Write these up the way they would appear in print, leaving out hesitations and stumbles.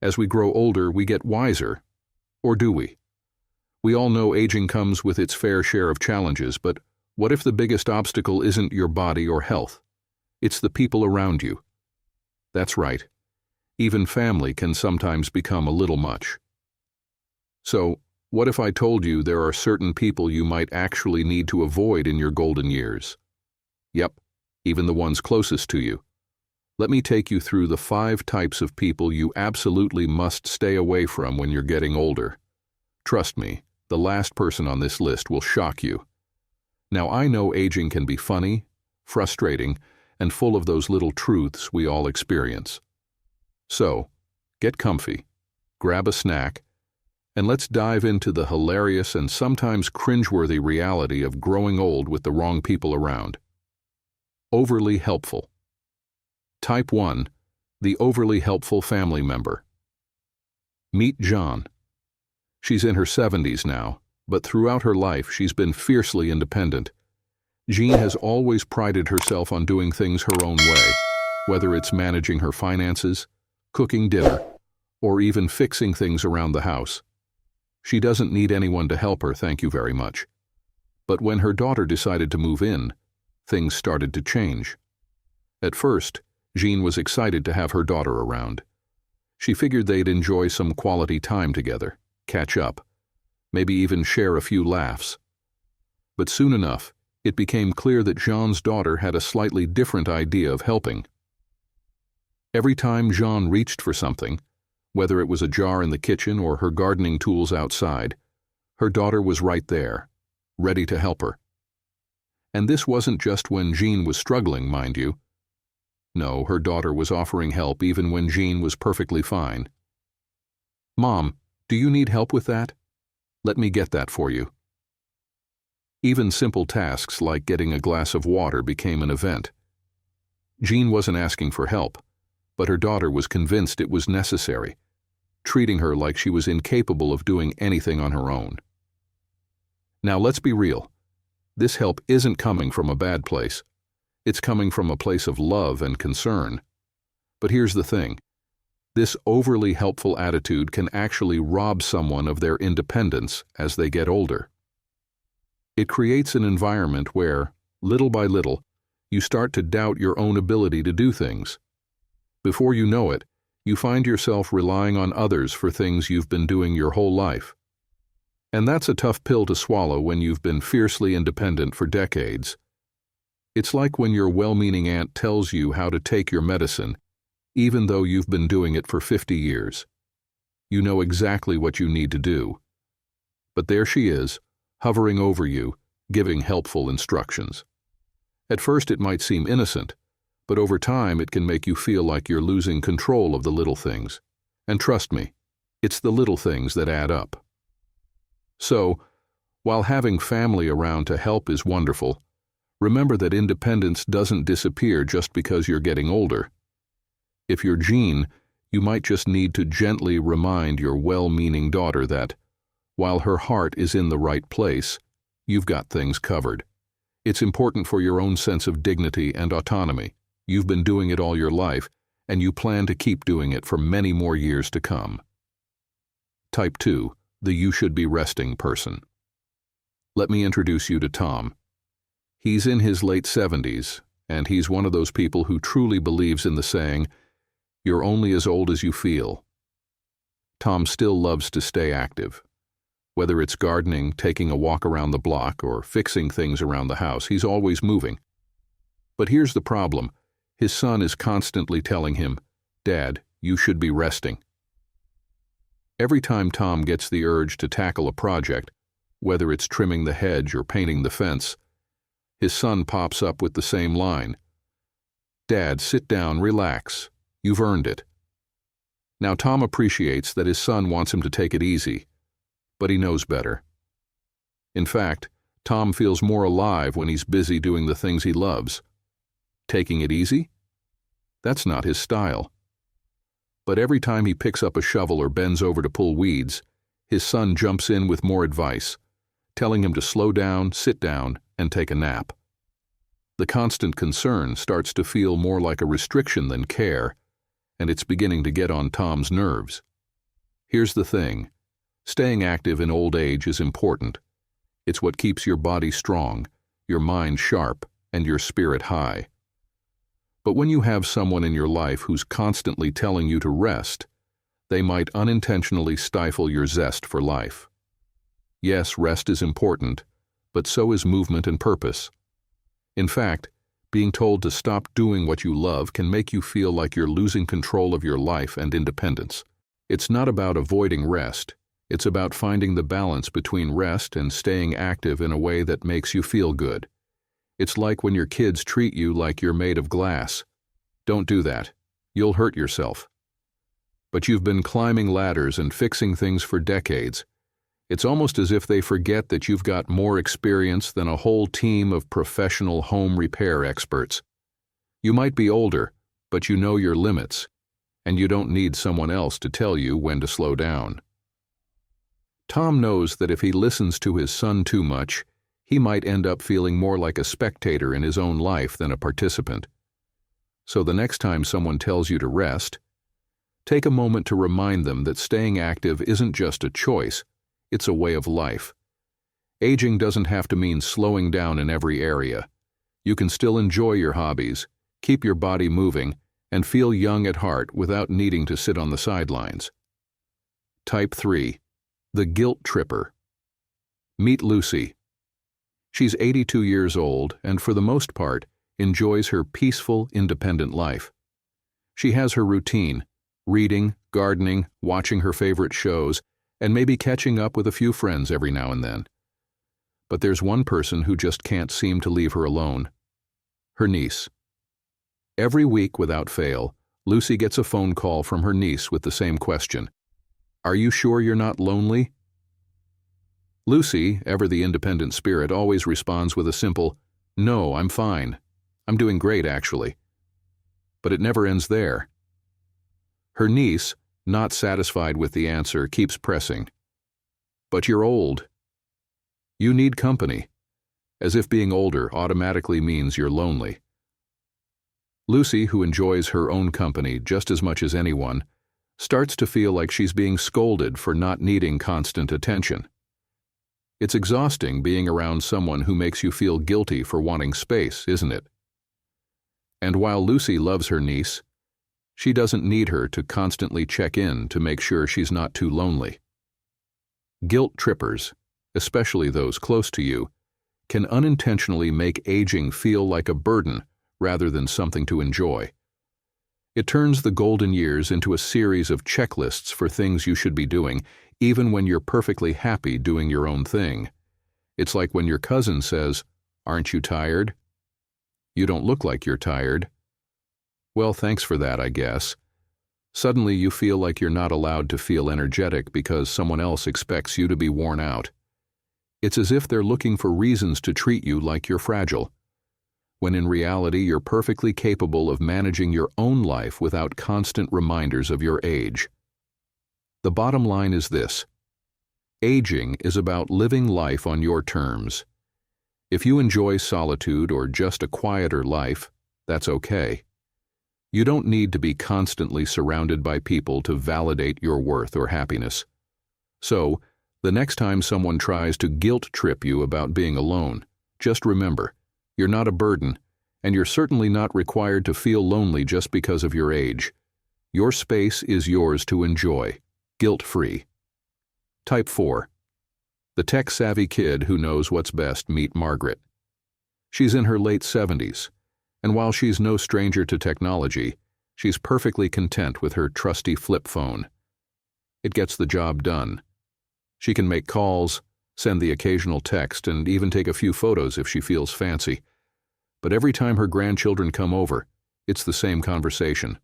As we grow older, we get wiser. Or do we? We all know aging comes with its fair share of challenges, but what if the biggest obstacle isn't your body or health? It's the people around you. That's right. Even family can sometimes become a little much. So, what if I told you there are certain people you might actually need to avoid in your golden years? Yep, even the ones closest to you. Let me take you through the 5 types of people you absolutely must stay away from when you're getting older. Trust me, the last person on this list will shock you. Now, I know aging can be funny, frustrating, and full of those little truths we all experience. So, get comfy, grab a snack, and let's dive into the hilarious and sometimes cringeworthy reality of growing old with the wrong people around. Overly helpful. Type 1. The overly helpful family member. Meet John. She's in her 70s now, but throughout her life she's been fiercely independent. Jean has always prided herself on doing things her own way, whether it's managing her finances, cooking dinner, or even fixing things around the house. She doesn't need anyone to help her, thank you very much. But when her daughter decided to move in, things started to change. At first, Jean was excited to have her daughter around. She figured they'd enjoy some quality time together, catch up, maybe even share a few laughs. But soon enough, it became clear that Jean's daughter had a slightly different idea of helping. Every time Jean reached for something, whether it was a jar in the kitchen or her gardening tools outside, her daughter was right there, ready to help her. And this wasn't just when Jean was struggling, mind you. No, her daughter was offering help even when Jean was perfectly fine. "Mom, do you need help with that? Let me get that for you." Even simple tasks like getting a glass of water became an event. Jean wasn't asking for help, but her daughter was convinced it was necessary, treating her like she was incapable of doing anything on her own. Now let's be real. This help isn't coming from a bad place. It's coming from a place of love and concern. But here's the thing. This overly helpful attitude can actually rob someone of their independence as they get older. It creates an environment where, little by little, you start to doubt your own ability to do things. Before you know it, you find yourself relying on others for things you've been doing your whole life. And that's a tough pill to swallow when you've been fiercely independent for decades. It's like when your well-meaning aunt tells you how to take your medicine, even though you've been doing it for 50 years. You know exactly what you need to do. But there she is, hovering over you, giving helpful instructions. At first it might seem innocent, but over time it can make you feel like you're losing control of the little things. And trust me, it's the little things that add up. So, while having family around to help is wonderful, remember that independence doesn't disappear just because you're getting older. If you're Jean, you might just need to gently remind your well-meaning daughter that, while her heart is in the right place, you've got things covered. It's important for your own sense of dignity and autonomy. You've been doing it all your life, and you plan to keep doing it for many more years to come. Type 2, the you should be resting person. Let me introduce you to Tom. He's in his late 70s, and he's one of those people who truly believes in the saying, "You're only as old as you feel." Tom still loves to stay active. Whether it's gardening, taking a walk around the block, or fixing things around the house, he's always moving. But here's the problem. His son is constantly telling him, "Dad, you should be resting." Every time Tom gets the urge to tackle a project, whether it's trimming the hedge or painting the fence, his son pops up with the same line. "Dad, sit down, relax. You've earned it." Now Tom appreciates that his son wants him to take it easy, but he knows better. In fact, Tom feels more alive when he's busy doing the things he loves. Taking it easy? That's not his style. But every time he picks up a shovel or bends over to pull weeds, his son jumps in with more advice, telling him to slow down, sit down, and take a nap. The constant concern starts to feel more like a restriction than care, and it's beginning to get on Tom's nerves. Here's the thing. Staying active in old age is important. It's what keeps your body strong, your mind sharp, and your spirit high. But when you have someone in your life who's constantly telling you to rest, they might unintentionally stifle your zest for life. Yes, rest is important, but so is movement and purpose. In fact, being told to stop doing what you love can make you feel like you're losing control of your life and independence. It's not about avoiding rest. It's about finding the balance between rest and staying active in a way that makes you feel good. It's like when your kids treat you like you're made of glass. Don't do that. You'll hurt yourself. But you've been climbing ladders and fixing things for decades. It's almost as if they forget that you've got more experience than a whole team of professional home repair experts. You might be older, but you know your limits, and you don't need someone else to tell you when to slow down. Tom knows that if he listens to his son too much, he might end up feeling more like a spectator in his own life than a participant. So the next time someone tells you to rest, take a moment to remind them that staying active isn't just a choice, it's a way of life. Aging doesn't have to mean slowing down in every area. You can still enjoy your hobbies, keep your body moving, and feel young at heart without needing to sit on the sidelines. Type 3. The Guilt Tripper. Meet Lucy. She's 82 years old and, for the most part, enjoys her peaceful, independent life. She has her routine: reading, gardening, watching her favorite shows, and maybe catching up with a few friends every now and then. But there's one person who just can't seem to leave her alone: her niece. Every week without fail, Lucy gets a phone call from her niece with the same question: "Are you sure you're not lonely?" Lucy, ever the independent spirit, always responds with a simple, "No, I'm fine. I'm doing great, actually." But it never ends there. Her niece, not satisfied with the answer, keeps pressing. "But you're old. You need company," as if being older automatically means you're lonely. Lucy, who enjoys her own company just as much as anyone, starts to feel like she's being scolded for not needing constant attention. It's exhausting being around someone who makes you feel guilty for wanting space, isn't it? And while Lucy loves her niece, she doesn't need her to constantly check in to make sure she's not too lonely. Guilt trippers, especially those close to you, can unintentionally make aging feel like a burden rather than something to enjoy. It turns the golden years into a series of checklists for things you should be doing, even when you're perfectly happy doing your own thing. It's like when your cousin says, "Aren't you tired?" "You don't look like you're tired." "Well, thanks for that, I guess." Suddenly you feel like you're not allowed to feel energetic because someone else expects you to be worn out. It's as if they're looking for reasons to treat you like you're fragile, when in reality you're perfectly capable of managing your own life without constant reminders of your age. The bottom line is this: aging is about living life on your terms. If you enjoy solitude or just a quieter life, that's okay. You don't need to be constantly surrounded by people to validate your worth or happiness. So, the next time someone tries to guilt trip you about being alone, just remember, you're not a burden, and you're certainly not required to feel lonely just because of your age. Your space is yours to enjoy, guilt-free. Type 4. The tech-savvy kid who knows what's best. Meet Margaret. She's in her late 70s, and while she's no stranger to technology, she's perfectly content with her trusty flip phone. It gets the job done. She can make calls, send the occasional text, and even take a few photos if she feels fancy. But every time her grandchildren come over, it's the same conversation.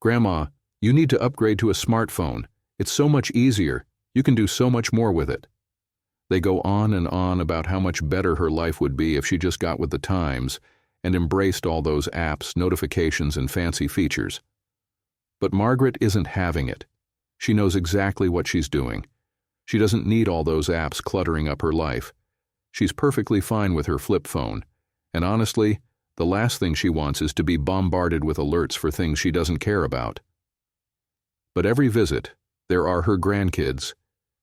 "Grandma, you need to upgrade to a smartphone. It's so much easier. You can do so much more with it." They go on and on about how much better her life would be if she just got with the times and embraced all those apps, notifications, and fancy features. But Margaret isn't having it. She knows exactly what she's doing. She doesn't need all those apps cluttering up her life. She's perfectly fine with her flip phone, and honestly, The last thing she wants is to be bombarded with alerts for things she doesn't care about. But every visit, there are her grandkids,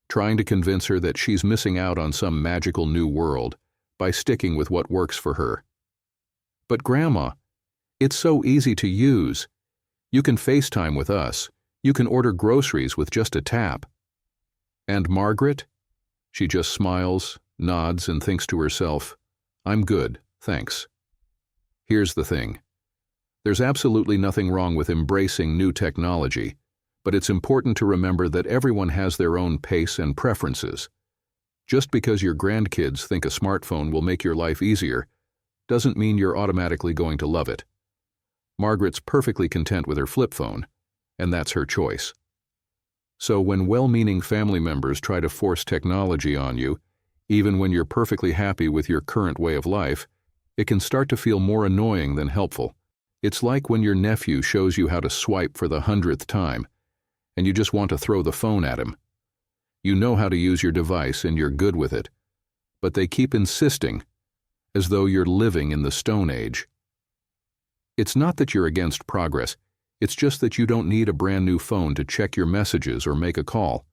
trying to convince her that she's missing out on some magical new world by sticking with what works for her. But Grandma, it's so easy to use. You can FaceTime with us. You can order groceries with just a tap. And Margaret? She just smiles, nods, and thinks to herself, I'm good, thanks. Here's the thing. There's absolutely nothing wrong with embracing new technology, but it's important to remember that everyone has their own pace and preferences. Just because your grandkids think a smartphone will make your life easier doesn't mean you're automatically going to love it. Margaret's perfectly content with her flip phone, and that's her choice. So when well-meaning family members try to force technology on you, even when you're perfectly happy with your current way of life, it can start to feel more annoying than helpful. It's like when your nephew shows you how to swipe for the 100th time, and you just want to throw the phone at him. You know how to use your device and you're good with it, but they keep insisting, as though you're living in the Stone Age. It's not that you're against progress, it's just that you don't need a brand new phone to check your messages or make a call.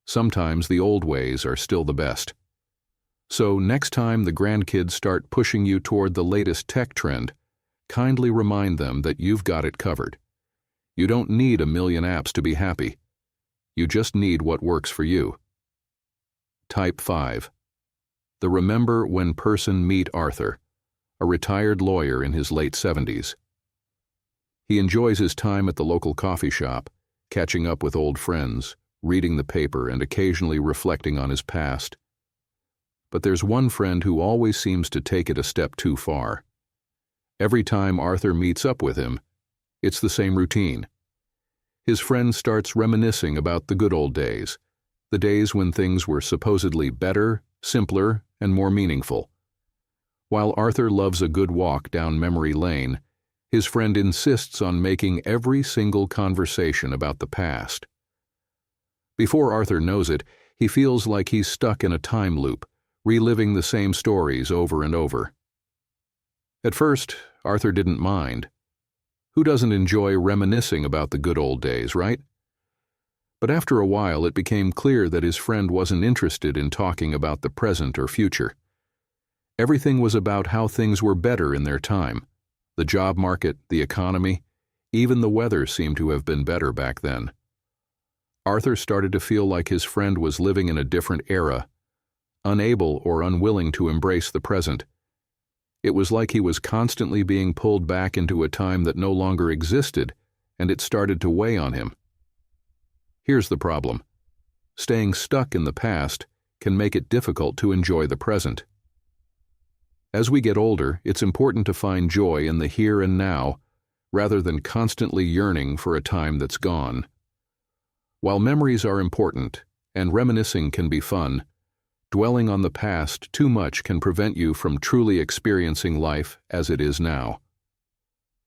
Sometimes the old ways are still the best. So next time the grandkids start pushing you toward the latest tech trend, kindly remind them that you've got it covered. You don't need a million apps to be happy. You just need what works for you. Type 5. The Remember When person meet Arthur, a retired lawyer in his late 70s. He enjoys his time at the local coffee shop, catching up with old friends, reading the paper, and occasionally reflecting on his past. But there's one friend who always seems to take it a step too far. Every time Arthur meets up with him, it's the same routine. His friend starts reminiscing about the good old days, the days when things were supposedly better, simpler, and more meaningful. While Arthur loves a good walk down memory lane, his friend insists on making every single conversation about the past. Before Arthur knows it, he feels like he's stuck in a time loop, reliving the same stories over and over. At first, Arthur didn't mind. Who doesn't enjoy reminiscing about the good old days, right? But after a while, it became clear that his friend wasn't interested in talking about the present or future. Everything was about how things were better in their time. The job market, the economy, even the weather seemed to have been better back then. Arthur started to feel like his friend was living in a different era, unable or unwilling to embrace the present. It was like he was constantly being pulled back into a time that no longer existed, and it started to weigh on him. Here's the problem. Staying stuck in the past can make it difficult to enjoy the present. As we get older, it's important to find joy in the here and now, rather than constantly yearning for a time that's gone. While memories are important, and reminiscing can be fun, dwelling on the past too much can prevent you from truly experiencing life as it is now.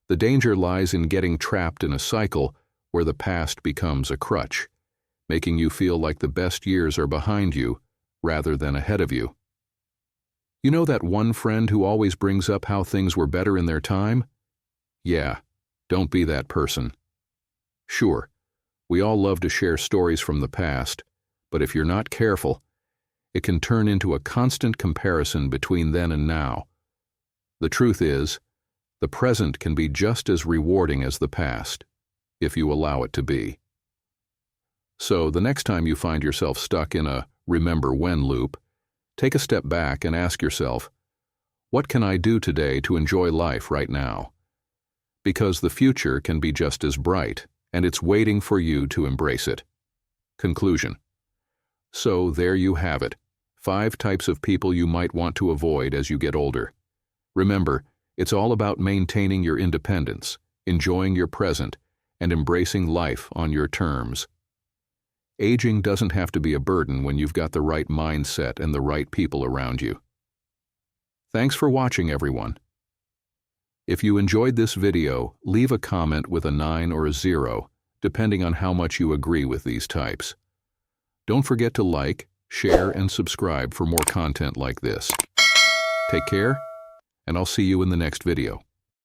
The danger lies in getting trapped in a cycle where the past becomes a crutch, making you feel like the best years are behind you rather than ahead of you. You know that one friend who always brings up how things were better in their time? Yeah, don't be that person. Sure, we all love to share stories from the past, but if you're not careful, it can turn into a constant comparison between then and now. The truth is, the present can be just as rewarding as the past, if you allow it to be. So the next time you find yourself stuck in a remember when loop, take a step back and ask yourself, what can I do today to enjoy life right now? Because the future can be just as bright, and it's waiting for you to embrace it. Conclusion. So there you have it, 5 types of people you might want to avoid as you get older. Remember, it's all about maintaining your independence, enjoying your present, and embracing life on your terms. Aging doesn't have to be a burden when you've got the right mindset and the right people around you. Thanks for watching, everyone. If you enjoyed this video, leave a comment with a 9 or a 0, depending on how much you agree with these types. Don't forget to like, share, and subscribe for more content like this. Take care, and I'll see you in the next video.